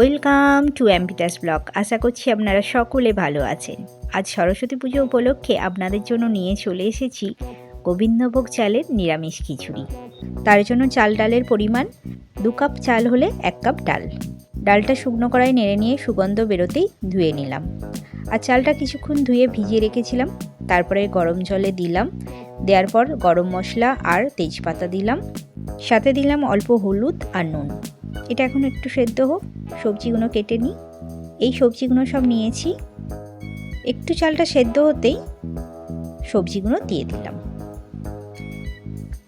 Welcome to অ্যাম্পিটাস blog. আশা করছি আপনারা সকলে ভালো আছেন। আজ সরস্বতী পুজো উপলক্ষে আপনাদের জন্য নিয়ে চলে এসেছি গোবিন্দভোগ চালের নিরামিষ খিচুড়ি। তার জন্য চাল ডালের পরিমাণ 2 কাপ চাল হলে 1 কাপ ডাল। ডালটা শুকনো কড়াই নেড়ে নিয়ে সুগন্ধ বেরোতেই ধুয়ে নিলাম। আর চালটা কিছুক্ষণ ধুয়ে ভিজিয়ে রেখেছিলাম। তারপরে গরম জলে দিলাম, দেওয়ার পর গরম মশলা আর তেজপাতা দিলাম, সাথে দিলাম অল্প হলুদ আর নুন। এটা এখন একটু সেদ্ধ হোক, সবজিগুলো কেটে নিই। এই সবজিগুলো সব নিয়েছি। একটু চালটা সেদ্ধ হতেই সবজিগুলো দিয়ে দিলাম।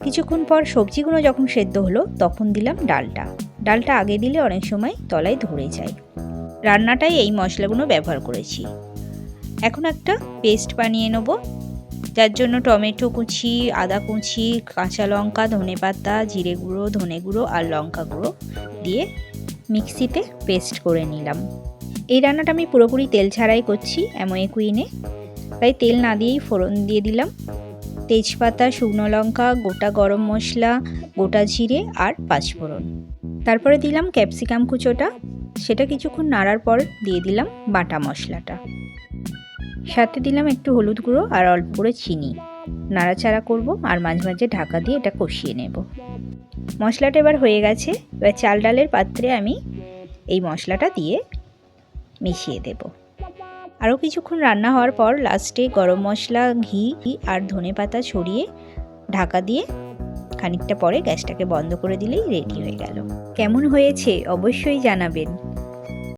কিছুক্ষণ পর সবজিগুলো যখন সেদ্ধ হলো তখন দিলাম ডালটা আগে দিলে অনেক সময় তলায় ধরে যায়। রান্নাটায় এই মশলাগুলো ব্যবহার করেছি। এখন একটা পেস্ট বানিয়ে নেব, যার জন্য টমেটো কুচি, আদা কুচি, কাঁচা লঙ্কা, ধনেপাতা, জিরে গুঁড়ো, ধনে গুঁড়ো আর লঙ্কা গুঁড়ো দিয়ে মিক্সিতে পেস্ট করে নিলাম। এই রান্নাটা আমি পুরোপুরি তেল ছাড়াই করছি অ্যামোয়ে কুইনে, তাই তেল না দিয়েই ফোড়ন দিয়ে দিলাম তেজপাতা, শুকনো লঙ্কা, গোটা গরম মশলা, গোটা জিরে আর পাঁচফোড়ন। তারপরে দিলাম ক্যাপসিকাম কুচোটা, সেটা কিছুক্ষণ নাড়ার পর দিয়ে দিলাম বাটা মশলাটা। সাথে দিলাম একটু হলুদ গুঁড়ো আর অল্প করে চিনি। নাড়াচাড়া করব আর মাঝে মাঝে ঢাকা দিয়ে এটা কষিয়ে নেব। মশলাটা এবার হয়ে গেছে। এবার চাল ডালের পাত্রে আমি এই মশলাটা দিয়ে মিশিয়ে দেব। আরও কিছুক্ষণ রান্না হওয়ার পর লাস্টে গরম মশলা, ঘি আর ধনেপাতা ছড়িয়ে ঢাকা দিয়ে খানিকটা পরে গ্যাসটাকে বন্ধ করে দিলেই রেডি হয়ে গেল। কেমন হয়েছে অবশ্যই জানাবেন।